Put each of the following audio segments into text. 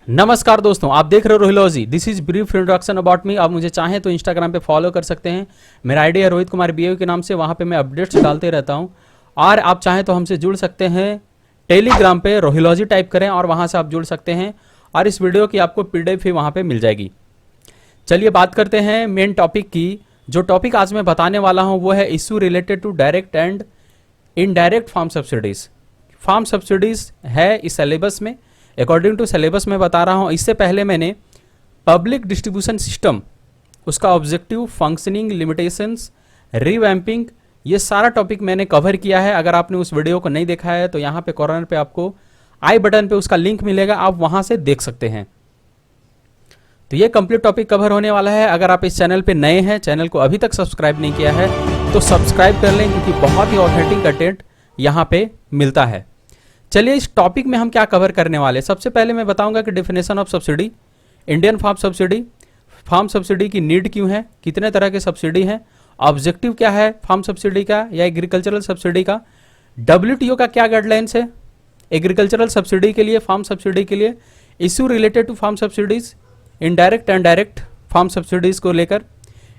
नमस्कार दोस्तों, आप देख रहे हो रोहिलॉजी। This is brief introduction about me. आप मुझे चाहें तो इंस्टाग्राम पे फॉलो कर सकते हैं। मेरा आईडी है रोहित कुमार बीए के नाम से। वहाँ पे मैं अपडेट्स डालते रहता हूँ। और आप चाहें तो हमसे जुड़ सकते हैं टेलीग्राम पे, रोहिलॉजी टाइप करें और वहाँ से आप जुड़ सकते हैं। और इस वीडियो की आपको पीडीएफ भी वहाँ पर मिल जाएगी। चलिए बात करते हैं मेन टॉपिक की। जो टॉपिक आज मैं बताने वाला हूँ वो है issue related to direct and indirect farm subsidies. Farm subsidies है इस सिलेबस में, अकॉर्डिंग टू सिलेबस में बता रहा हूँ। इससे पहले मैंने पब्लिक डिस्ट्रीब्यूशन सिस्टम, उसका ऑब्जेक्टिव, फंक्शनिंग, लिमिटेशंस, रिवैम्पिंग, ये सारा टॉपिक मैंने कवर किया है। अगर आपने उस वीडियो को नहीं देखा है तो यहाँ पे कॉर्नर पे आपको आई बटन पे उसका लिंक मिलेगा, आप वहाँ से देख सकते हैं। तो ये कंप्लीट टॉपिक कवर होने वाला है। अगर आप इस चैनल पे नए हैं, चैनल को अभी तक सब्सक्राइब नहीं किया है तो सब्सक्राइब कर लें, क्योंकि बहुत ही ऑथेंटिक कंटेंट यहाँ पे मिलता है। चलिए इस टॉपिक में हम क्या कवर करने वाले हैं। सबसे पहले मैं बताऊंगा कि definition of subsidy, Indian farm subsidy, farm subsidy की नीड क्यों है, कितने तरह के सब्सिडी हैं, ऑब्जेक्टिव क्या है फार्म सब्सिडी का या एग्रीकल्चरल सब्सिडी का, डब्ल्यूटीओ का क्या गाइडलाइंस है एग्रीकल्चरल सब्सिडी के लिए, फार्म सब्सिडी के लिए, issue related to farm subsidies, indirect and direct farm subsidies को लेकर,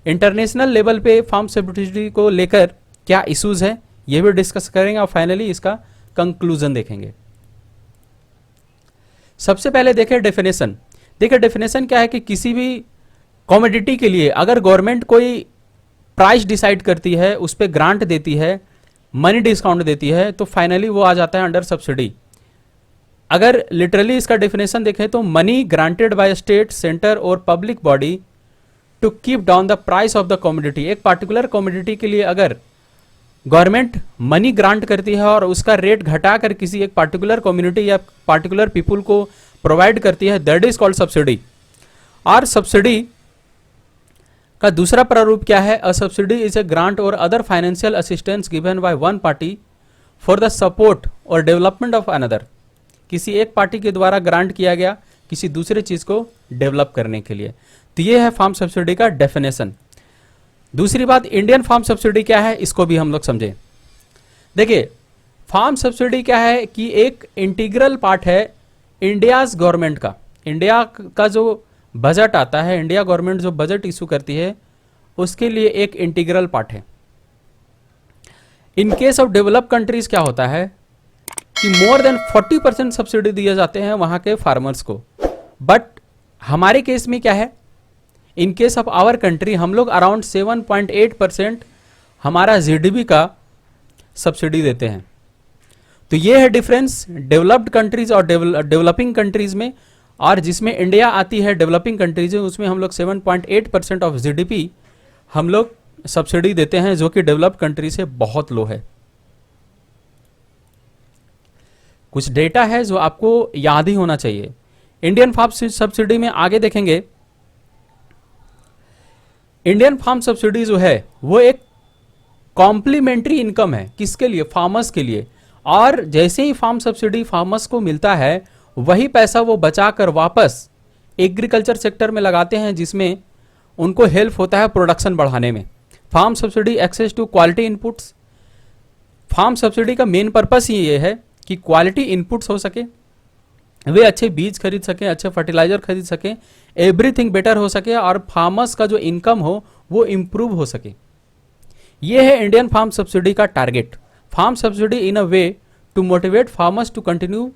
इंटरनेशनल लेवल पे फार्म सब्सिडी को लेकर क्या इश्यूज हैं, ये भी डिस्कस करेंगे और फाइनली इसका कंक्लूजन देखेंगे। सबसे पहले देखें डेफिनेशन। देखिए डेफिनेशन क्या है कि किसी भी कमोडिटी के लिए अगर गवर्नमेंट कोई प्राइस डिसाइड करती है, उस पर ग्रांट देती है, मनी डिस्काउंट देती है, तो फाइनली वो आ जाता है अंडर सब्सिडी। अगर लिटरली इसका डेफिनेशन देखें तो money granted by state, centre और public body to keep down the price of the commodity. एक पार्टिकुलर कमोडिटी के लिए अगर गवर्नमेंट मनी ग्रांट करती है और उसका रेट घटाकर किसी एक पार्टिकुलर कम्युनिटी या पार्टिकुलर पीपुल को प्रोवाइड करती है, दैट इज कॉल्ड सब्सिडी। और सब्सिडी का दूसरा प्रारूप क्या है? A subsidy is a grant और other financial assistance given by one party for the support और डेवलपमेंट ऑफ अनदर। किसी एक पार्टी के द्वारा ग्रांट किया गया किसी दूसरे चीज को डेवलप करने के लिए। तो ये है फार्म सब्सिडी का डेफिनेशन। दूसरी बात, इंडियन फार्म सब्सिडी क्या है, इसको भी हम लोग समझें। देखिए फार्म सब्सिडी क्या है कि एक इंटीग्रल पार्ट है इंडियाज गवर्नमेंट का। इंडिया का जो बजट आता है, इंडिया गवर्नमेंट जो बजट इशू करती है, उसके लिए एक इंटीग्रल पार्ट है। In case of develop countries क्या होता है कि मोर देन 40% सब्सिडी दिए जाते हैं वहां के फार्मर्स को। बट हमारे केस में क्या है, in case of our country हम लोग अराउंड 7.8% हमारा जीडीपी का सब्सिडी देते हैं। तो ये है डिफरेंस डेवलप्ड कंट्रीज और डेवलपिंग कंट्रीज में। और जिसमें इंडिया आती है डेवलपिंग कंट्रीज में, उसमें हम लोग 7.8% ऑफ जीडीपी हम लोग सब्सिडी देते हैं, जो कि डेवलप्ड कंट्री से बहुत लो है। कुछ डेटा है जो आपको याद ही होना चाहिए। इंडियन फार्म सब्सिडी में आगे देखेंगे, इंडियन फार्म सब्सिडी जो है वो एक कॉम्प्लीमेंट्री इनकम है। किसके लिए? फार्मर्स के लिए। और जैसे ही फार्म सब्सिडी फार्मर्स को मिलता है, वही पैसा वो बचाकर वापस एग्रीकल्चर सेक्टर में लगाते हैं, जिसमें उनको हेल्प होता है प्रोडक्शन बढ़ाने में। Farm subsidy access to quality inputs. Farm subsidy का मेन पर्पस ही ये है कि क्वालिटी इनपुट्स हो सके, वे अच्छे बीज खरीद सकें, अच्छे फर्टिलाइजर खरीद सकें, एवरीथिंग बेटर हो सके और फार्मर्स का जो इनकम हो वो इम्प्रूव हो सके। ये है इंडियन फार्म सब्सिडी का target. Farm subsidy in a way to motivate farmers to continue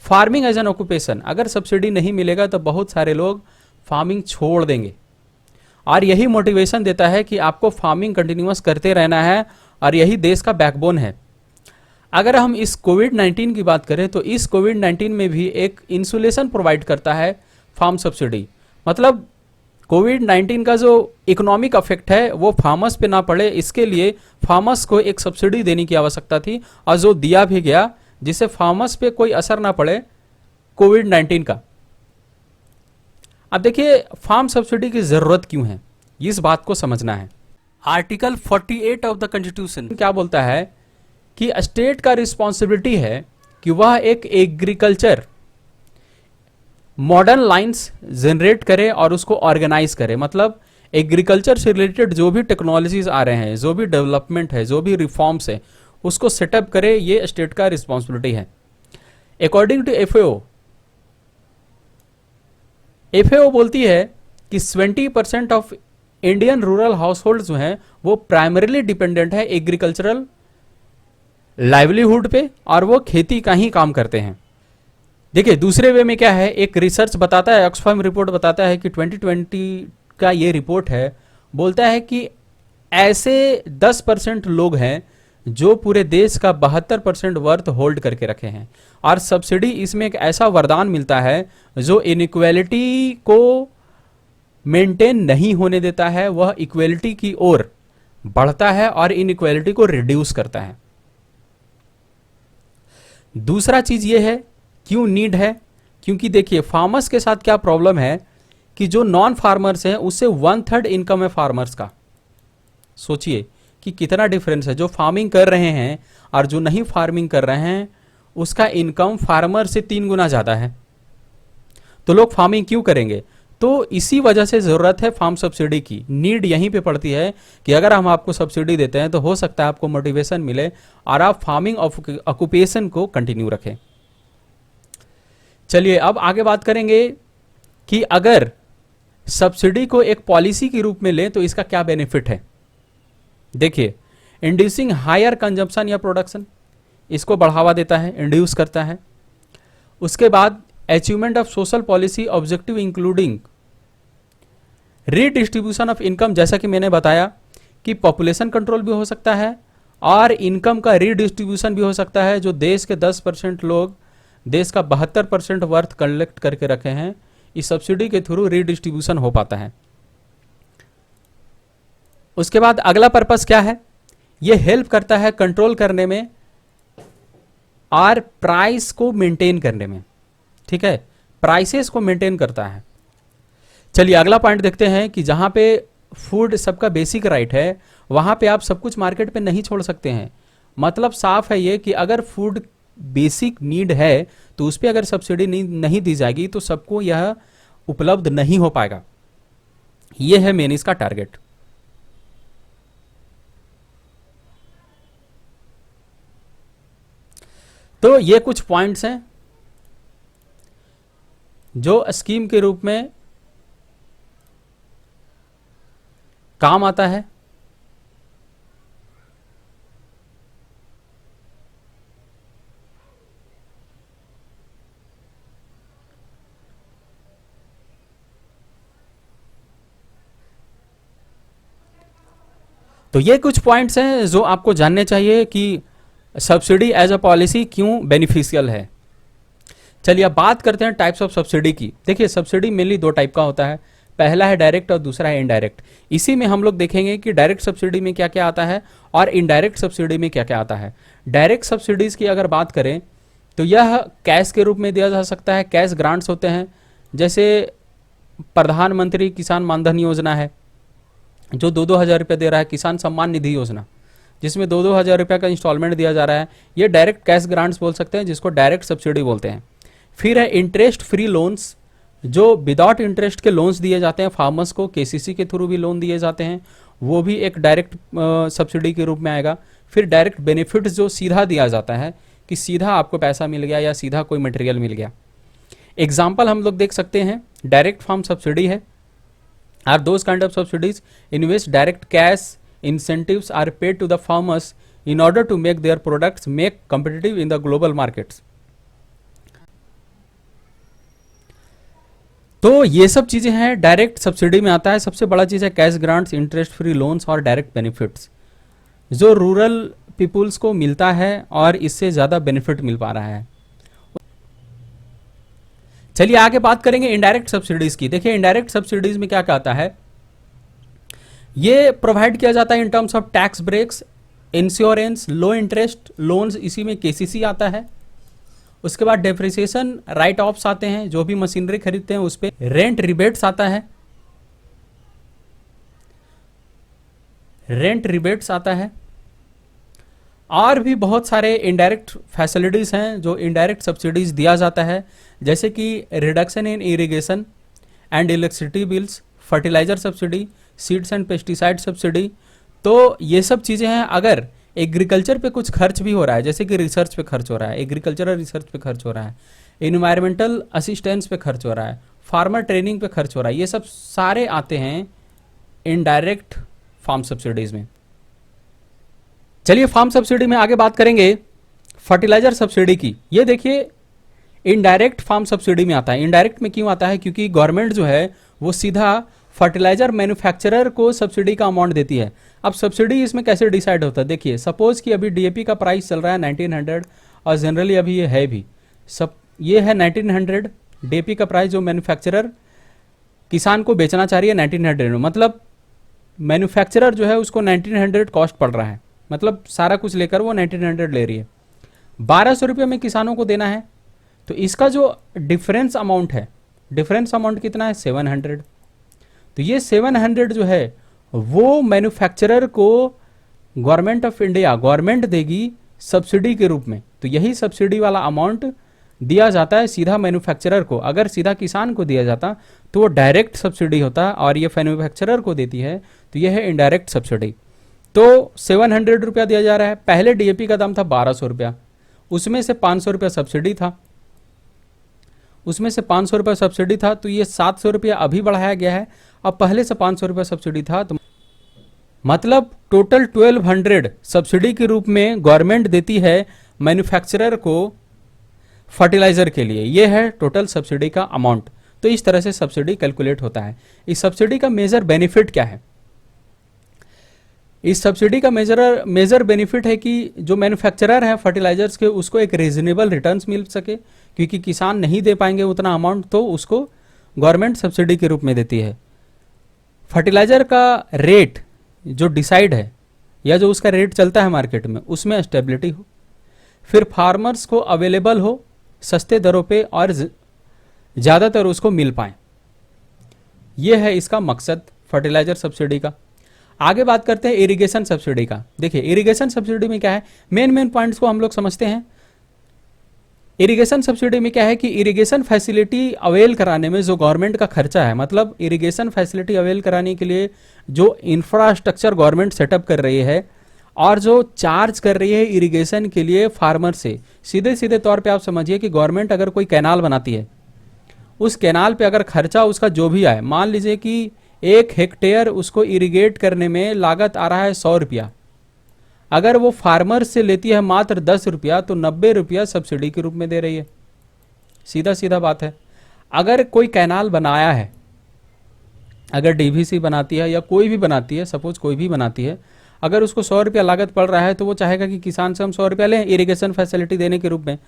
farming as an occupation. अगर सब्सिडी नहीं मिलेगा तो बहुत सारे लोग फार्मिंग छोड़ देंगे, और यही मोटिवेशन देता है कि आपको फार्मिंग कंटिन्यूअस करते रहना है, और यही देश का बैकबोन है। अगर हम इस कोविड-19 की बात करें तो इस कोविड-19 में भी एक इंसुलेशन प्रोवाइड करता है फार्म सब्सिडी। मतलब कोविड-19 का जो इकोनॉमिक इफेक्ट है वो फार्मर्स पे ना पड़े, इसके लिए फार्मर्स को एक सब्सिडी देने की आवश्यकता थी, और जो दिया भी गया, जिससे फार्मर्स पे कोई असर ना पड़े कोविड-19 का। अब देखिए फार्म सब्सिडी की जरूरत क्यों है, इस बात को समझना है। आर्टिकल 48 ऑफ द कॉन्स्टिट्यूशन क्या बोलता है कि स्टेट का रिस्पॉन्सिबिलिटी है कि वह एक एग्रीकल्चर मॉडर्न लाइंस जनरेट करे और उसको ऑर्गेनाइज करे। मतलब एग्रीकल्चर से रिलेटेड जो भी टेक्नोलॉजीज आ रहे हैं, जो भी डेवलपमेंट है, जो भी रिफॉर्म्स है, उसको सेटअप करे, ये स्टेट का रिस्पॉन्सिबिलिटी है। अकॉर्डिंग टू एफएओ एफएओ बोलती है कि 20% of Indian rural house hold जो हैं वो प्राइमरीली डिपेंडेंट है एग्रीकल्चरल लाइवलीहुड पे, और वो खेती का ही काम करते हैं। देखिए दूसरे वे में क्या है, एक रिसर्च बताता है, ऑक्सफैम रिपोर्ट बताता है कि 2020 का ये रिपोर्ट है, बोलता है कि ऐसे 10% लोग हैं जो पूरे देश का 72% वर्थ होल्ड करके रखे हैं, और सब्सिडी इसमें एक ऐसा वरदान मिलता है जो इनइक्वालिटी को मेंटेन नहीं होने देता है, वह इक्वालिटी की ओर बढ़ता है और इनइक्वालिटी को रिड्यूस करता है। दूसरा चीज ये है, क्यों नीड है, क्योंकि देखिए फार्मर्स के साथ क्या प्रॉब्लम है कि जो नॉन फार्मर्स हैं उससे 1/3 इनकम है फार्मर्स का। सोचिए कि कितना डिफरेंस है, जो फार्मिंग कर रहे हैं और जो नहीं फार्मिंग कर रहे हैं उसका इनकम फार्मर से 3 गुना ज्यादा है। तो लोग फार्मिंग क्यों करेंगे? तो इसी वजह से जरूरत है फार्म सब्सिडी की। नीड यहीं पे पड़ती है कि अगर हम आपको सब्सिडी देते हैं तो हो सकता है आपको मोटिवेशन मिले और आप फार्मिंग ऑक्यूपेशन को कंटिन्यू रखें। चलिए अब आगे बात करेंगे कि अगर सब्सिडी को एक पॉलिसी के रूप में लें तो इसका क्या बेनिफिट है। देखिए, इंड्यूसिंग हायर कंजम्पशन या प्रोडक्शन, इसको बढ़ावा देता है, इंड्यूस करता है। उसके बाद achievement of social policy objective including redistribution of income, जैसा कि मैंने बताया कि पॉपुलेशन कंट्रोल भी हो सकता है और इनकम का रीडिस्ट्रीब्यूशन भी हो सकता है। जो देश के 10% लोग देश का 72% वर्थ कलेक्ट करके रखे हैं, इस सब्सिडी के थ्रू रीडिस्ट्रीब्यूशन हो पाता है। उसके बाद अगला पर्पस क्या है, ये हेल्प करता है कंट्रोल करने में और प्राइस को मेंटेन करने में। ठीक है, प्राइसेस को मेंटेन करता है। चलिए अगला पॉइंट देखते हैं कि जहां पे फूड सबका बेसिक राइट है वहां पे आप सब कुछ मार्केट पे नहीं छोड़ सकते हैं। मतलब साफ है ये कि अगर फूड बेसिक नीड है तो उस पर अगर सब्सिडी नहीं दी जाएगी तो सबको यह उपलब्ध नहीं हो पाएगा। यह है मेन इसका टारगेट। तो ये कुछ पॉइंट्स हैं जो स्कीम के रूप में काम आता है। तो ये कुछ पॉइंट्स हैं जो आपको जानने चाहिए कि सब्सिडी एज अ पॉलिसी क्यों बेनिफिशियल है। चलिए अब बात करते हैं टाइप्स ऑफ सब्सिडी की। देखिए सब्सिडी मेनली 2 टाइप का होता है, पहला है डायरेक्ट और दूसरा है इनडायरेक्ट। इसी में हम लोग देखेंगे कि डायरेक्ट सब्सिडी में क्या क्या आता है और इनडायरेक्ट सब्सिडी में क्या क्या आता है। डायरेक्ट सब्सिडीज की अगर बात करें तो यह कैश के रूप में दिया जा सकता है, कैश ग्रांट्स होते हैं। जैसे प्रधानमंत्री किसान मानधन योजना है जो 2-2 हज़ार रुपये दे रहा है, किसान सम्मान निधि योजना जिसमें 2-2 हज़ार रुपये का इंस्टॉलमेंट दिया जा रहा है, ये डायरेक्ट कैश ग्रांट्स बोल सकते हैं, जिसको डायरेक्ट सब्सिडी बोलते हैं। फिर है इंटरेस्ट फ्री लोन्स, जो विदाउट इंटरेस्ट के लोन्स दिए जाते हैं फार्मर्स को, केसीसी के थ्रू भी लोन दिए जाते हैं, वो भी एक डायरेक्ट सब्सिडी के रूप में आएगा। फिर डायरेक्ट बेनिफिट्स जो सीधा दिया जाता है कि सीधा आपको पैसा मिल गया या सीधा कोई मटेरियल मिल गया। एग्जाम्पल हम लोग देख सकते हैं, डायरेक्ट फार्म सब्सिडी है are those kind of subsidies in which direct cash incentives are paid to the farmers in order to make their products make competitive in the global markets। तो ये सब चीजें हैं डायरेक्ट सब्सिडी में आता है। सबसे बड़ा चीज है cash grants, interest free loans और डायरेक्ट बेनिफिट्स जो रूरल पीपुल्स को मिलता है और इससे ज्यादा बेनिफिट मिल पा रहा है। चलिए आगे बात करेंगे इनडायरेक्ट सब्सिडीज की। देखिए इनडायरेक्ट सब्सिडीज में क्या क्या आता है, ये प्रोवाइड किया जाता है in terms of tax breaks, insurance, low interest loans, इसी में केसीसी आता है। उसके बाद डेप्रिसिएशन राइट ऑफ्स आते हैं, जो भी मशीनरी खरीदते हैं उस पे रेंट रिबेट्स आता है, रेंट रिबेट्स आता है। और भी बहुत सारे इनडायरेक्ट फैसिलिटीज हैं जो इनडायरेक्ट सब्सिडीज दिया जाता है, जैसे कि reduction in irrigation and electricity bills, fertiliser subsidy, seeds and pesticide subsidy. तो ये सब चीज़ें हैं। अगर एग्रीकल्चर पे कुछ खर्च भी हो रहा है, जैसे कि रिसर्च पे खर्च हो रहा है, एग्रीकल्चरल रिसर्च पे खर्च हो रहा है, इन्वायरमेंटल असिस्टेंस पे खर्च हो रहा है, फार्मर ट्रेनिंग पे खर्च हो रहा है, ये सब सारे आते हैं इनडायरेक्ट फार्म सब्सिडीज में। चलिए फार्म सब्सिडी में आगे बात करेंगे फर्टिलाइजर सब्सिडी की। ये देखिए इनडायरेक्ट फार्म सब्सिडी में आता है। इनडायरेक्ट में क्यों आता है? क्योंकि गवर्नमेंट जो है वो सीधा फर्टिलाइजर मैन्युफैक्चरर को सब्सिडी का अमाउंट देती है। अब सब्सिडी इसमें कैसे डिसाइड होता है? देखिए सपोज कि अभी डीएपी का प्राइस चल रहा है 1900 और जनरली अभी ये है भी सब, ये है 1900 डीएपी का प्राइस जो मैन्युफैक्चरर किसान को बेचना चाह रही है 1900 में, मतलब मैन्युफैक्चरर जो है उसको 1900 कॉस्ट पड़ रहा है, मतलब सारा कुछ लेकर वो 1900 ले रही है। 1200 रुपये में किसानों को देना है, तो इसका जो डिफरेंस अमाउंट है, डिफरेंस अमाउंट कितना है? 700। तो ये 700 जो है वो मैन्युफैक्चरर को गवर्नमेंट ऑफ इंडिया गवर्नमेंट देगी सब्सिडी के रूप में। तो यही सब्सिडी वाला अमाउंट दिया जाता है सीधा मैन्युफैक्चरर को। अगर सीधा किसान को दिया जाता तो वो डायरेक्ट सब्सिडी होता, और ये मैन्युफैक्चरर को देती है तो यह है इनडायरेक्ट सब्सिडी। तो 700 रुपया दिया जा रहा है। पहले डीएपी का दाम था 1200 रुपया, उसमें से 500 रुपया सब्सिडी था, उसमें से 500 रुपया सब्सिडी था, तो ये 700 रुपया अभी बढ़ाया गया है। अब पहले से 500 रुपया सब्सिडी था, तो मतलब टोटल 1200 सब्सिडी के रूप में गवर्नमेंट देती है मैन्युफैक्चरर को फर्टिलाइजर के लिए। ये है टोटल सब्सिडी का अमाउंट। तो इस तरह से सब्सिडी कैलकुलेट होता है। इस सब्सिडी का मेजर बेनिफिट क्या है? इस सब्सिडी का मेजर बेनिफिट है कि जो मैन्युफैक्चरर है फर्टिलाइजर्स के उसको एक रीजनेबल रिटर्न्स मिल सके, क्योंकि किसान नहीं दे पाएंगे उतना अमाउंट, तो उसको गवर्नमेंट सब्सिडी के रूप में देती है। फर्टिलाइजर का रेट जो डिसाइड है या जो उसका रेट चलता है मार्केट में, उसमें स्टेबिलिटी हो, फिर फार्मर्स को अवेलेबल हो सस्ते दरों पे और ज़्यादातर उसको मिल पाए। यह है इसका मकसद फर्टिलाइजर सब्सिडी का। आगे बात करते हैं इरिगेशन सब्सिडी का। देखिए इरिगेशन सब्सिडी में क्या है, मेन पॉइंट्स को हम लोग समझते हैं। इरिगेशन सब्सिडी में क्या है कि इरिगेशन फैसिलिटी अवेल कराने में जो गवर्नमेंट का खर्चा है, मतलब इरिगेशन फैसिलिटी अवेल कराने के लिए जो इंफ्रास्ट्रक्चर गवर्नमेंट सेटअप कर रही है और जो चार्ज कर रही है इरिगेशन के लिए फार्मर से, सीधे सीधे तौर पे आप समझिए कि गवर्नमेंट अगर कोई कैनाल बनाती है, उस कैनाल पे अगर खर्चा उसका जो भी आए, मान लीजिए कि 1 हेक्टेयर उसको इरिगेट करने में लागत आ रहा है 100 रुपया, अगर वो फार्मर से लेती है मात्र 10 रुपया, तो 90 रुपया सब्सिडी के रूप में दे रही है। सीधा सीधा बात है। अगर कोई कैनाल बनाया है, अगर डीवीसी बनाती है या कोई भी बनाती है, सपोज कोई भी बनाती है, अगर उसको 100 रुपया लागत पड़ रहा है तो वो चाहेगा कि किसान से हम 100 रुपया लें इरिगेशन फैसिलिटी देने के रूप में।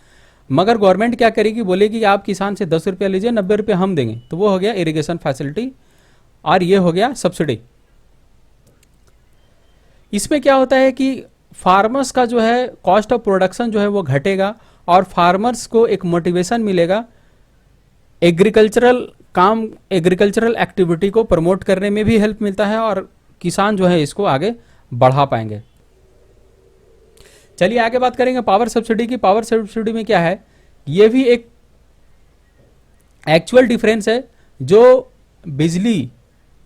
मगर गवर्नमेंट क्या करेगी, बोलेगी कि आप किसान से 10 रुपया लीजिए, 90 रुपया हम देंगे। तो वो हो गया इरिगेशन फैसिलिटी और ये हो गया सब्सिडी। इसमें क्या होता है कि फार्मर्स का जो है कॉस्ट ऑफ प्रोडक्शन जो है वो घटेगा और फार्मर्स को एक मोटिवेशन मिलेगा एग्रीकल्चरल काम, एग्रीकल्चरल एक्टिविटी को प्रमोट करने में भी हेल्प मिलता है और किसान जो है इसको आगे बढ़ा पाएंगे। चलिए आगे बात करेंगे पावर सब्सिडी की। पावर सब्सिडी में क्या है, ये भी एक एक्चुअल डिफरेंस है जो बिजली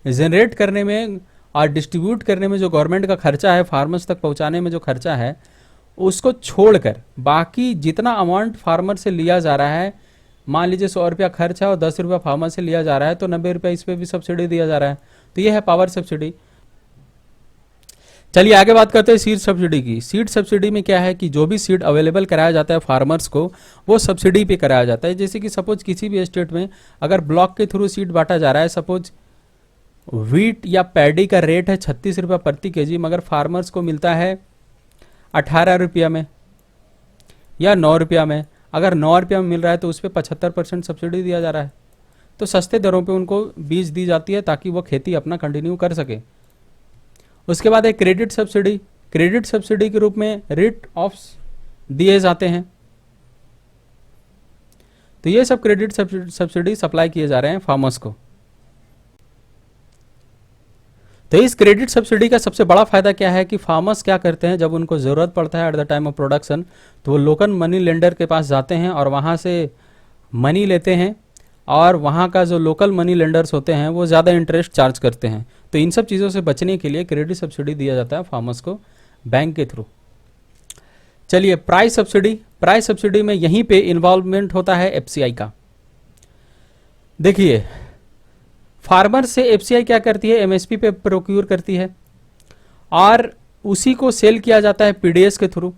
जनरेट करने में और डिस्ट्रीब्यूट करने में जो गवर्नमेंट का खर्चा है, फार्मर्स तक पहुंचाने में जो खर्चा है, उसको छोड़कर बाकी जितना अमाउंट फार्मर से लिया जा रहा है, मान लीजिए 100 रुपया खर्च है और 10 रुपया फार्मर से लिया जा रहा है, तो 90 रुपया इस पर भी सब्सिडी दिया जा रहा है। तो ये है पावर सब्सिडी। चलिए आगे बात करते हैं सीड सब्सिडी की। सीड सब्सिडी में क्या है कि जो भी सीड अवेलेबल कराया जाता है फार्मर्स को, वो सब्सिडी पे कराया जाता है। जैसे कि सपोज किसी भी स्टेट में अगर ब्लॉक के थ्रू सीड बांटा जा रहा है, सपोज व्हीट या पैडी का रेट है 36 रुपया प्रति केजी, मगर फार्मर्स को मिलता है 18 रुपया में या 9 रुपया में। अगर 9 रुपया में मिल रहा है तो उस पर 75% सब्सिडी दिया जा रहा है। तो सस्ते दरों पे उनको बीज दी जाती है ताकि वो खेती अपना कंटिन्यू कर सके। उसके बाद एक क्रेडिट सब्सिडी। क्रेडिट सब्सिडी के रूप में रिट ऑफ्स दिए जाते हैं। तो ये सब क्रेडिट सब्सिडी सप्लाई किए जा रहे हैं फार्मर्स को। तो इस क्रेडिट सब्सिडी का सबसे बड़ा फायदा क्या है कि फार्मर्स क्या करते हैं, जब उनको ज़रूरत पड़ता है at the time of production, तो वो लोकल मनी लेंडर के पास जाते हैं और वहाँ से मनी लेते हैं और वहाँ का जो लोकल मनी लेंडर्स होते हैं वो ज़्यादा इंटरेस्ट चार्ज करते हैं। तो इन सब चीज़ों से बचने के लिए क्रेडिट सब्सिडी दिया जाता है फार्मर्स को बैंक के थ्रू। चलिए प्राइस सब्सिडी। प्राइस सब्सिडी में यहीं पे इन्वॉल्वमेंट होता है एफसीआई का। देखिए, फार्मर से एफसीआई क्या करती है, एमएसपी पे प्रोक्यूर करती है और उसी को सेल किया जाता है पीडीएस के थ्रू।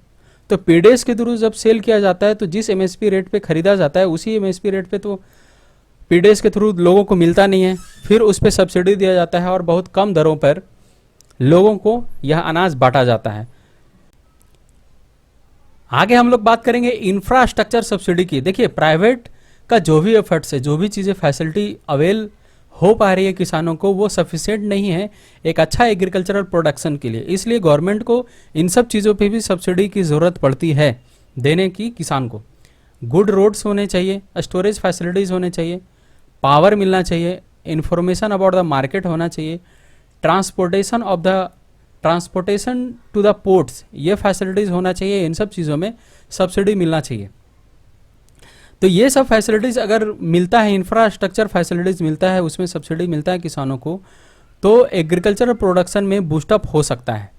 तो पीडीएस के थ्रू जब सेल किया जाता है तो जिस एमएसपी रेट पे खरीदा जाता है उसी एमएसपी रेट पे तो पीडीएस के थ्रू लोगों को मिलता नहीं है, फिर उस पर सब्सिडी दिया जाता है और बहुत कम दरों पर लोगों को यह अनाज बांटा जाता है। आगे हम लोग बात करेंगे इंफ्रास्ट्रक्चर सब्सिडी की। देखिए, प्राइवेट का जो भी एफर्ट्स है, जो भी चीज़ें फैसिलिटी अवेल हो पा रही है किसानों को, वो सफिशिएंट नहीं है एक अच्छा एग्रीकल्चरल प्रोडक्शन के लिए। इसलिए गवर्नमेंट को इन सब चीज़ों पे भी सब्सिडी की ज़रूरत पड़ती है देने की किसान को। गुड रोड्स होने चाहिए, स्टोरेज फैसिलिटीज़ होने चाहिए, पावर मिलना चाहिए, इंफॉर्मेशन अबाउट द मार्केट होना चाहिए, ट्रांसपोर्टेशन टू द पोर्ट्स, ये फैसिलिटीज़ होना चाहिए। इन सब चीज़ों में सब्सिडी मिलना चाहिए। तो ये सब फैसिलिटीज़ अगर मिलता है, इंफ्रास्ट्रक्चर फैसिलिटीज़ मिलता है, उसमें सब्सिडी मिलता है किसानों को, तो एग्रीकल्चरल प्रोडक्शन में बूस्टअप हो सकता है।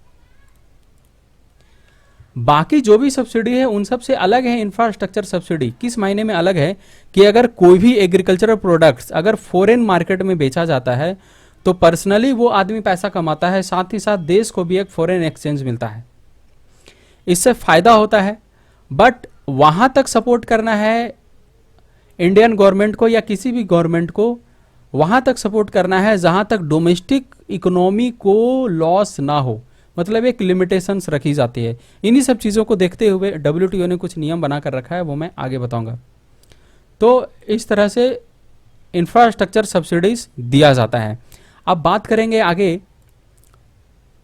बाकी जो भी सब्सिडी है उन सब से अलग है इंफ्रास्ट्रक्चर सब्सिडी। किस मायने में अलग है कि अगर कोई भी एग्रीकल्चरल प्रोडक्ट्स अगर फॉरेन मार्केट में बेचा जाता है तो पर्सनली वो आदमी पैसा कमाता है, साथ ही साथ देश को भी एक फॉरेन एक्सचेंज मिलता है, इससे फायदा होता है। बट वहां तक सपोर्ट करना है इंडियन गवर्नमेंट को या किसी भी गवर्नमेंट को, वहां तक सपोर्ट करना है जहां तक डोमेस्टिक इकोनॉमी को लॉस ना हो, मतलब एक लिमिटेशंस रखी जाती है। इन्हीं सब चीज़ों को देखते हुए डब्ल्यूटीओ ने कुछ नियम बना कर रखा है, वो मैं आगे बताऊंगा। तो इस तरह से इंफ्रास्ट्रक्चर सब्सिडीज दिया जाता है। अब बात करेंगे आगे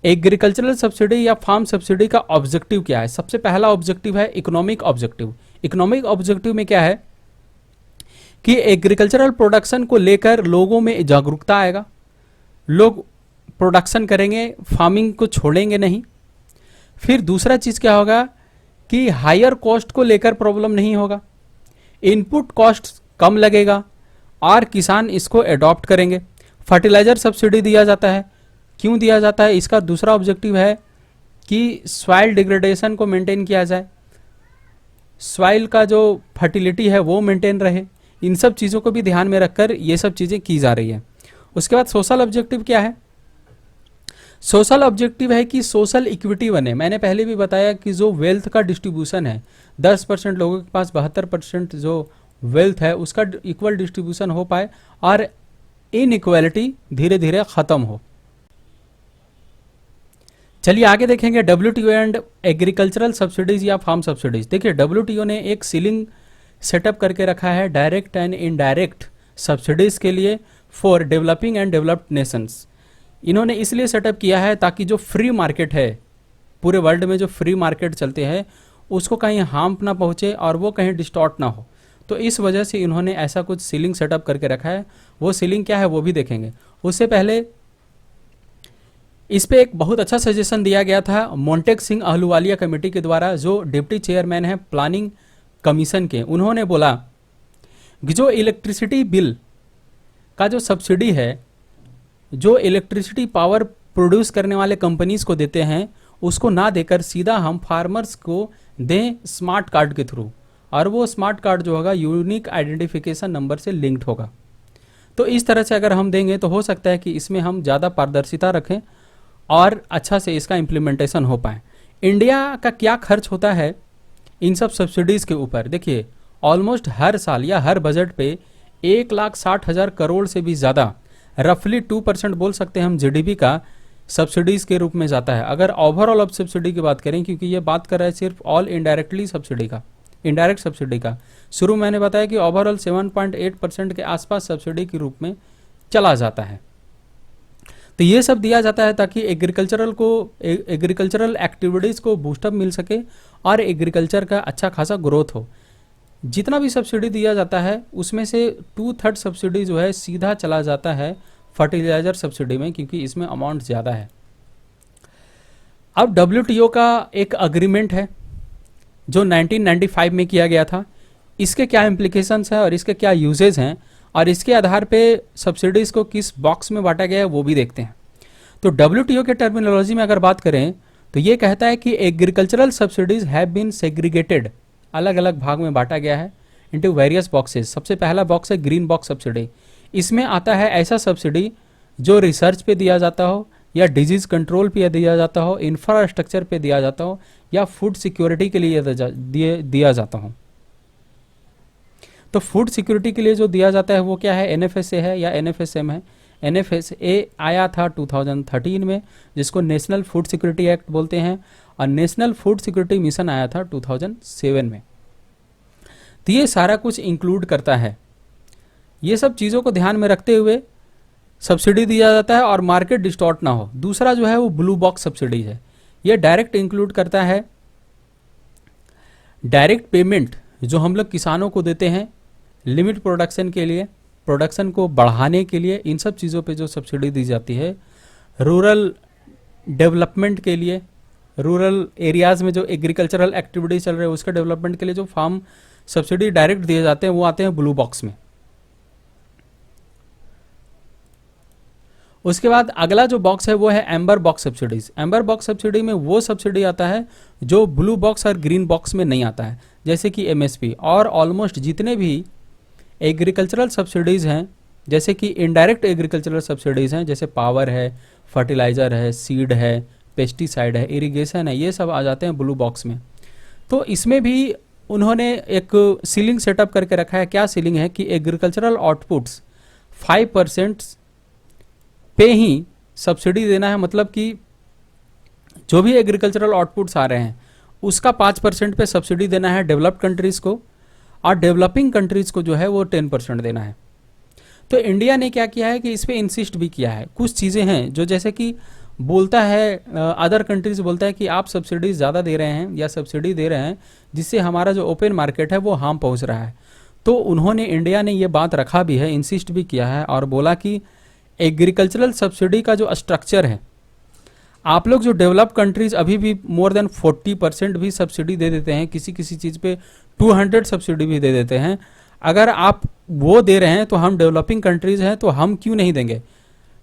एग्रीकल्चरल सब्सिडी या फार्म सब्सिडी का ऑब्जेक्टिव क्या है। सबसे पहला ऑब्जेक्टिव है इकोनॉमिक ऑब्जेक्टिव। इकोनॉमिक ऑब्जेक्टिव में क्या है कि एग्रीकल्चरल प्रोडक्शन को लेकर लोगों में जागरूकता आएगा, लोग प्रोडक्शन करेंगे, फार्मिंग को छोड़ेंगे नहीं। फिर दूसरा चीज़ क्या होगा कि हायर कॉस्ट को लेकर प्रॉब्लम नहीं होगा, इनपुट कॉस्ट कम लगेगा और किसान इसको एडॉप्ट करेंगे। फर्टिलाइजर सब्सिडी दिया जाता है। क्यों दिया जाता है? इसका दूसरा ऑब्जेक्टिव है कि सॉइल डिग्रेडेशन को मेंटेन किया जाए, सॉइल का जो फर्टिलिटी है वो मेंटेन रहे। इन सब चीज़ों को भी ध्यान में रखकर ये सब चीज़ें की जा रही है। उसके बाद सोशल ऑब्जेक्टिव क्या है? सोशल ऑब्जेक्टिव है कि सोशल इक्विटी बने। मैंने पहले भी बताया कि जो वेल्थ का डिस्ट्रीब्यूशन है, 10% लोगों के पास 72% जो वेल्थ है उसका इक्वल डिस्ट्रीब्यूशन हो पाए और इनइक्वालिटी धीरे धीरे खत्म हो। चलिए आगे देखेंगे डब्ल्यूटीओ एंड एग्रीकल्चरल सब्सिडीज या फार्म सब्सिडीज। देखिए, डब्ल्यूटीओ ने एक सीलिंग सेटअप करके रखा है डायरेक्ट एंड इनडायरेक्ट सब्सिडीज के लिए for developing and developed Nations. इन्होंने इसलिए सेटअप किया है ताकि जो फ्री मार्केट है, पूरे वर्ल्ड में जो फ्री मार्केट चलते हैं उसको कहीं हार्म ना पहुंचे और वो कहीं डिस्टॉर्ट ना हो। तो इस वजह से इन्होंने ऐसा कुछ सीलिंग सेटअप करके रखा है। वो सीलिंग क्या है वो भी देखेंगे। उससे पहले इस पे एक बहुत अच्छा सजेशन दिया गया था मोंटेक सिंह अहलूवालिया कमेटी के द्वारा, जो डिप्टी चेयरमैन है प्लानिंग कमीशन के। उन्होंने बोला कि जो इलेक्ट्रिसिटी बिल का जो सब्सिडी है, जो इलेक्ट्रिसिटी पावर प्रोड्यूस करने वाले कंपनीज को देते हैं, उसको ना देकर सीधा हम फार्मर्स को दें स्मार्ट कार्ड के थ्रू, और वो स्मार्ट कार्ड जो होगा यूनिक आइडेंटिफिकेशन नंबर से लिंक्ड होगा। तो इस तरह से अगर हम देंगे तो हो सकता है कि इसमें हम ज़्यादा पारदर्शिता रखें और अच्छा से इसका इम्प्लीमेंटेशन हो पाए। इंडिया का क्या खर्च होता है इन सब सब्सिडीज़ के ऊपर? देखिए, ऑलमोस्ट हर साल या हर बजट पे 1,60,000 करोड़ से भी ज़्यादा, रफली 2% बोल सकते हैं हम जीडीपी का, सब्सिडीज़ के रूप में जाता है। अगर ओवरऑल ऑफ सब्सिडी की बात करें, क्योंकि ये बात कर रहा है सिर्फ ऑल इनडायरेक्टली सब्सिडी का, इनडायरेक्ट सब्सिडी का। शुरू में मैंने बताया कि ओवरऑल 7.8% के आसपास सब्सिडी के रूप में चला जाता है। तो ये सब दिया जाता है ताकि एग्रीकल्चरल एक्टिविटीज़ को बूस्टअप मिल सके और एग्रीकल्चर का अच्छा खासा ग्रोथ हो। जितना भी सब्सिडी दिया जाता है उसमें से 2/3 सब्सिडी जो है सीधा चला जाता है फर्टिलाइजर सब्सिडी में, क्योंकि इसमें अमाउंट ज़्यादा है। अब डब्ल्यूटीओ का एक अग्रीमेंट है जो 1995 में किया गया था। इसके क्या इम्प्लीकेशंस हैं और इसके क्या यूजेज हैं और इसके आधार पे सब्सिडीज़ को किस बॉक्स में बांटा गया है वो भी देखते हैं। तो डब्ल्यूटीओ के टर्मिनोलॉजी में अगर बात करें तो ये कहता है कि agricultural subsidies have been segregated, अलग अलग भाग में बांटा गया है इनटू वेरियस बॉक्सेस। सबसे पहला बॉक्स है ग्रीन बॉक्स सब्सिडी। इसमें आता है ऐसा सब्सिडी जो रिसर्च पे दिया जाता हो, या डिजीज कंट्रोल पे दिया जाता हो, इंफ्रास्ट्रक्चर पे दिया जाता हो, या फूड सिक्योरिटी के लिए दिया जाता हो। तो फूड सिक्योरिटी के लिए जो दिया जाता है वो क्या है, एनएफएसए है या एनएफएसएम है। एनएफएसए आया था 2013 में, जिसको नेशनल फूड सिक्योरिटी एक्ट बोलते हैं, और नेशनल फूड सिक्योरिटी मिशन आया था 2007 में। तो ये सारा कुछ इंक्लूड करता है। ये सब चीज़ों को ध्यान में रखते हुए सब्सिडी दिया जाता है और मार्केट डिस्टॉर्ट ना हो। दूसरा जो है वो ब्लू बॉक्स सब्सिडी है। ये डायरेक्ट इंक्लूड करता है डायरेक्ट पेमेंट जो हम लोग किसानों को देते हैं लिमिट प्रोडक्शन के लिए, प्रोडक्शन को बढ़ाने के लिए, इन सब चीज़ों पे जो सब्सिडी दी जाती है। रूरल डेवलपमेंट के लिए, रूरल एरियाज़ में जो एग्रीकल्चरल एक्टिविटीज चल रहे हैं उसके डेवलपमेंट के लिए जो फार्म सब्सिडी डायरेक्ट दिए जाते हैं वो आते हैं ब्लू बॉक्स में। उसके बाद अगला जो बॉक्स है वो है amber box subsidies. Amber box subsidy में वो सब्सिडी आता है जो ब्लू बॉक्स और ग्रीन बॉक्स में नहीं आता है, जैसे कि एमएसपी और ऑलमोस्ट जितने भी एग्रीकल्चरल सब्सिडीज हैं, जैसे कि इनडायरेक्ट एग्रीकल्चरल सब्सिडीज हैं, जैसे पावर है, फर्टिलाइज़र है, सीड है, पेस्टिसाइड है, इरिगेशन है, ये सब आ जाते हैं ब्लू बॉक्स में। तो इसमें भी उन्होंने एक सीलिंग सेटअप करके रखा है। क्या सीलिंग है कि एग्रीकल्चरल आउटपुट्स 5% पे ही सब्सिडी देना है, मतलब कि जो भी एग्रीकल्चरल आउटपुट्स आ रहे हैं उसका 5% पे सब्सिडी देना है डेवलप्ड कंट्रीज़ को, और डेवलपिंग कंट्रीज़ को जो है वो 10% देना है। तो इंडिया ने क्या किया है कि इस पर इंसिस्ट भी किया है। कुछ चीज़ें हैं जो जैसे कि बोलता है, अदर कंट्रीज़ बोलता है कि आप सब्सिडीज ज़्यादा दे रहे हैं या सब्सिडी दे रहे हैं जिससे हमारा जो ओपन मार्केट है वो हार्म पहुंच रहा है। तो उन्होंने, इंडिया ने ये बात रखा भी है, इंसिस्ट भी किया है और बोला कि एग्रीकल्चरल सब्सिडी का जो स्ट्रक्चर है, आप लोग जो डेवलप कंट्रीज अभी भी मोर देन 40% भी सब्सिडी दे देते हैं, किसी किसी चीज़ पे 200 सब्सिडी भी दे देते हैं। अगर आप वो दे रहे हैं तो हम डेवलपिंग कंट्रीज हैं तो हम क्यों नहीं देंगे।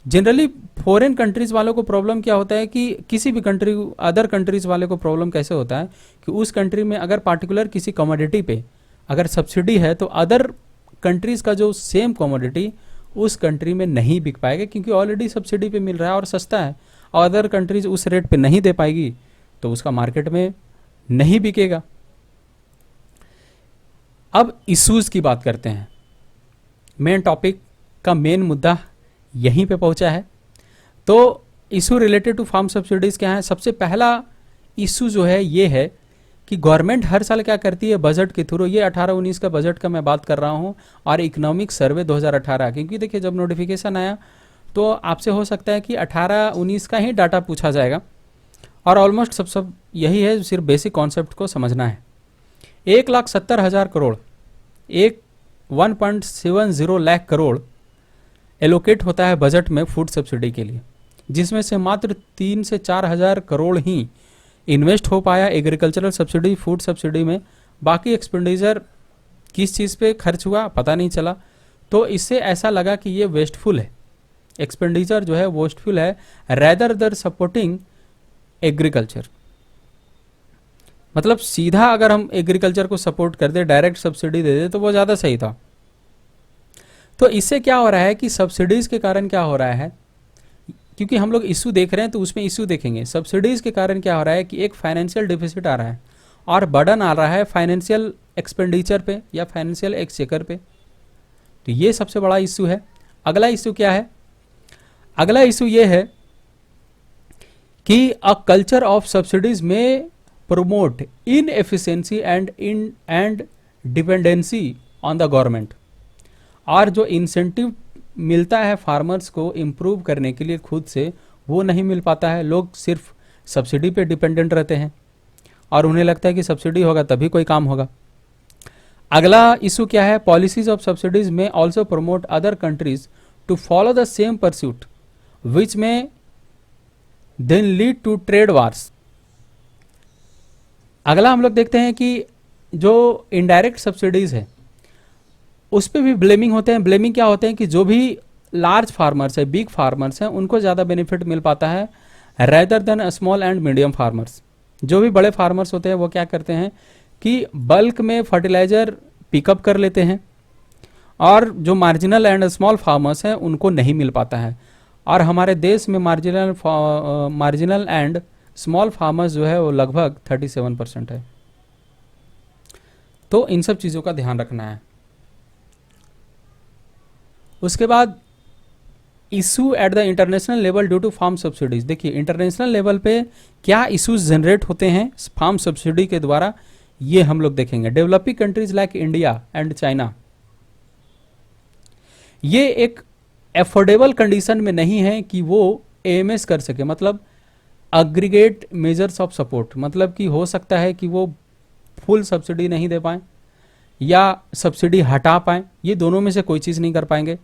जनरली फॉरेन कंट्रीज वालों को प्रॉब्लम क्या होता है कि किसी भी कंट्री, अदर कंट्रीज वाले को प्रॉब्लम कैसे होता है कि उस कंट्री में अगर पार्टिकुलर किसी कमोडिटी पे अगर सब्सिडी है तो अदर कंट्रीज का जो सेम कमोडिटी उस कंट्री में नहीं बिक पाएगा, क्योंकि ऑलरेडी सब्सिडी पे मिल रहा है और सस्ता है, और अदर कंट्रीज उस रेट पे नहीं दे पाएगी तो उसका मार्केट में नहीं बिकेगा। अब इश्यूज की बात करते हैं। मेन टॉपिक का मेन मुद्दा यहीं पे पहुंचा है। तो issue related to farm subsidies क्या है। सबसे पहला इशू जो है ये है कि गवर्नमेंट हर साल क्या करती है बजट के थ्रू, ये 18-19 का बजट का मैं बात कर रहा हूँ और इकोनॉमिक सर्वे 2018, क्योंकि देखिए जब नोटिफिकेशन आया तो आपसे हो सकता है कि 18-19 का ही डाटा पूछा जाएगा और ऑलमोस्ट सब यही है, सिर्फ बेसिक कॉन्सेप्ट को समझना है। 1,70,000 करोड़, 1.70 लाख करोड़ एलोकेट होता है बजट में फूड सब्सिडी के लिए, जिसमें से मात्र 3 से 4 हज़ार करोड़ ही इन्वेस्ट हो पाया एग्रीकल्चरल सब्सिडी, फूड सब्सिडी में। बाकी एक्सपेंडिचर किस चीज़ पे खर्च हुआ पता नहीं चला। तो इससे ऐसा लगा कि ये वेस्टफुल है, एक्सपेंडिचर जो है वेस्टफुल है, रैदर दर सपोर्टिंग एग्रीकल्चर। मतलब सीधा अगर हम एग्रीकल्चर को सपोर्ट कर दे, डायरेक्ट सब्सिडी दे दे तो वो ज़्यादा सही था। तो इससे क्या हो रहा है कि सब्सिडीज़ के कारण क्या हो रहा है, क्योंकि हम लोग इशू देख रहे हैं तो उसमें इशू देखेंगे। सब्सिडीज़ के कारण क्या हो रहा है कि एक फाइनेंशियल डिफिसिट आ रहा है और बर्डन आ रहा है फाइनेंशियल एक्सपेंडिचर पे या फाइनेंशियल एक्सचेकर पे। तो ये सबसे बड़ा इशू है। अगला इशू क्या है, अगला इशू ये है कि अ कल्चर ऑफ सब्सिडीज में promote inefficiency and dependency on the government। और जो इंसेंटिव मिलता है फार्मर्स को इम्प्रूव करने के लिए खुद से, वो नहीं मिल पाता है। लोग सिर्फ सब्सिडी पे डिपेंडेंट रहते हैं और उन्हें लगता है कि सब्सिडी होगा तभी कोई काम होगा। अगला इशू क्या है, पॉलिसीज ऑफ सब्सिडीज में also promote other countries to follow the same pursuit which में then lead to trade wars. अगला हम लोग देखते हैं कि जो इनडायरेक्ट सब्सिडीज है उस पर भी ब्लेमिंग होते हैं। ब्लेमिंग क्या होते हैं कि जो भी लार्ज फार्मर्स है, बिग फार्मर्स हैं, उनको ज़्यादा बेनिफिट मिल पाता है rather than small and medium farmers. जो भी बड़े फार्मर्स होते हैं वो क्या करते हैं कि बल्क में फर्टिलाइज़र पिकअप कर लेते हैं और जो मार्जिनल एंड स्मॉल फार्मर्स हैं उनको नहीं मिल पाता है। और हमारे देश में मार्जिनल एंड स्मॉल फार्मर्स जो है वो लगभग 37% है। तो इन सब चीज़ों का ध्यान रखना है। उसके बाद issue at the international level due to farm subsidies. देखिए इंटरनेशनल लेवल पे क्या इश्यूज जनरेट होते हैं फार्म सब्सिडी के द्वारा, ये हम लोग देखेंगे। Developing countries like India and China, ये एक एफोर्डेबल कंडीशन में नहीं है कि वो एएमएस कर सके, मतलब अग्रीगेट मेजर्स ऑफ सपोर्ट, मतलब कि हो सकता है कि वो फुल सब्सिडी नहीं दे पाएं या सब्सिडी हटा पाएं, ये दोनों में से कोई चीज़ नहीं कर पाएंगे।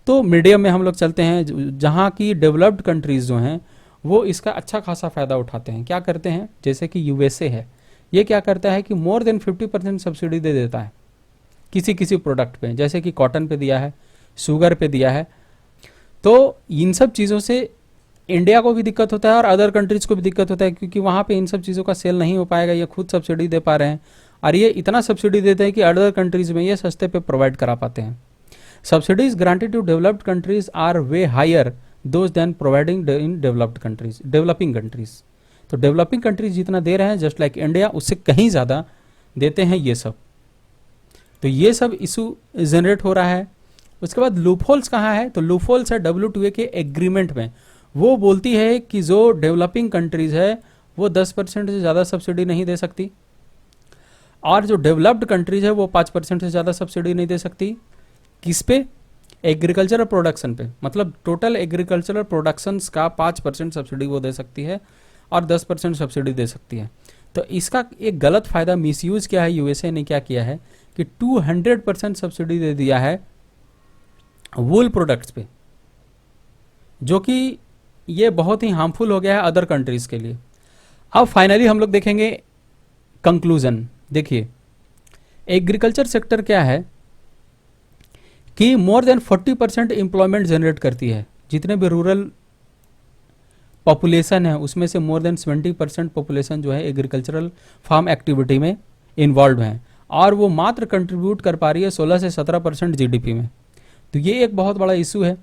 तो मीडियम में हम लोग चलते हैं, जहाँ की डेवलप्ड कंट्रीज़ जो हैं वो इसका अच्छा खासा फ़ायदा उठाते हैं। क्या करते हैं, जैसे कि यूएसए है, ये क्या करता है कि मोर देन 50% सब्सिडी दे देता है किसी किसी प्रोडक्ट पे, जैसे कि कॉटन पे दिया है, शुगर पे दिया है। तो इन सब चीज़ों से इंडिया को भी दिक्कत होता है और अदर कंट्रीज़ को भी दिक्कत होता है, क्योंकि वहाँ पे इन सब चीज़ों का सेल नहीं हो पाएगा, ये खुद सब्सिडी दे पा रहे हैं और ये इतना सब्सिडी देते हैं कि अदर कंट्रीज़ में ये सस्ते पे प्रोवाइड करा पाते हैं। Subsidies granted to developed countries are way higher those than providing in developing countries. तो डेवलपिंग कंट्रीज जितना दे रहे हैं जस्ट लाइक इंडिया, उससे कहीं ज़्यादा देते हैं ये सब। तो ये सब इशू जनरेट हो रहा है। उसके बाद लूपहोल्स कहाँ है, तो लूपहोल्स है WTO के एग्रीमेंट में। वो बोलती है कि जो डेवलपिंग कंट्रीज है वो 10% से ज़्यादा सब्सिडी नहीं दे सकती, और जो डेवलप्ड कंट्रीज है वो 5% से ज़्यादा सब्सिडी नहीं दे सकती। किस पे, एग्रीकल्चरल प्रोडक्शन पे, मतलब टोटल एग्रीकल्चरल प्रोडक्शंस का 5% सब्सिडी वो दे सकती है और 10% सब्सिडी दे सकती है। तो इसका एक गलत फ़ायदा मिसयूज क्या है, यूएसए ने क्या किया है कि 200% सब्सिडी दे दिया है वूल प्रोडक्ट्स पे, जो कि ये बहुत ही हार्मफुल हो गया है अदर कंट्रीज़ के लिए। अब फाइनली हम लोग देखेंगे कंक्लूजन। देखिए एग्रीकल्चर सेक्टर क्या है कि मोर देन 40% एम्प्लॉयमेंट जनरेट करती है। जितने भी रूरल पॉपुलेशन है उसमें से मोर देन 70% पॉपुलेशन जो है एग्रीकल्चरल फार्म एक्टिविटी में इन्वॉल्व है, और वो मात्र कंट्रीब्यूट कर पा रही है 16 से 17% जीडीपी में। तो ये एक बहुत बड़ा इशू है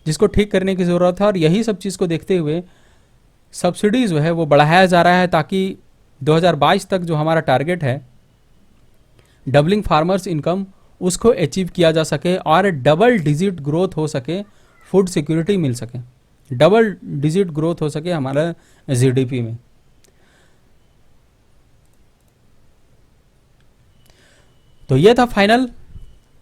जिसको ठीक करने की ज़रूरत है, और यही सब चीज़ को देखते हुए सब्सिडी जो है वो बढ़ाया जा रहा है, ताकि 2022 तक जो हमारा टारगेट है डबलिंग फार्मर्स इनकम, उसको अचीव किया जा सके और डबल डिजिट ग्रोथ हो सके, फूड सिक्योरिटी मिल सके, डबल डिजिट ग्रोथ हो सके हमारा जीडीपी में। तो ये था फाइनल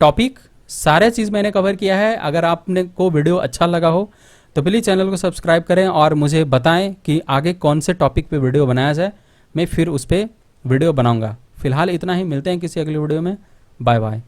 टॉपिक, सारे चीज़ मैंने कवर किया है। अगर आपने को वीडियो अच्छा लगा हो तो प्लीज़ चैनल को सब्सक्राइब करें और मुझे बताएं कि आगे कौन से टॉपिक पे वीडियो बनाया जाए, मैं फिर उस पर वीडियो बनाऊंगा। फिलहाल इतना ही, मिलते हैं किसी अगली वीडियो में। Bye bye.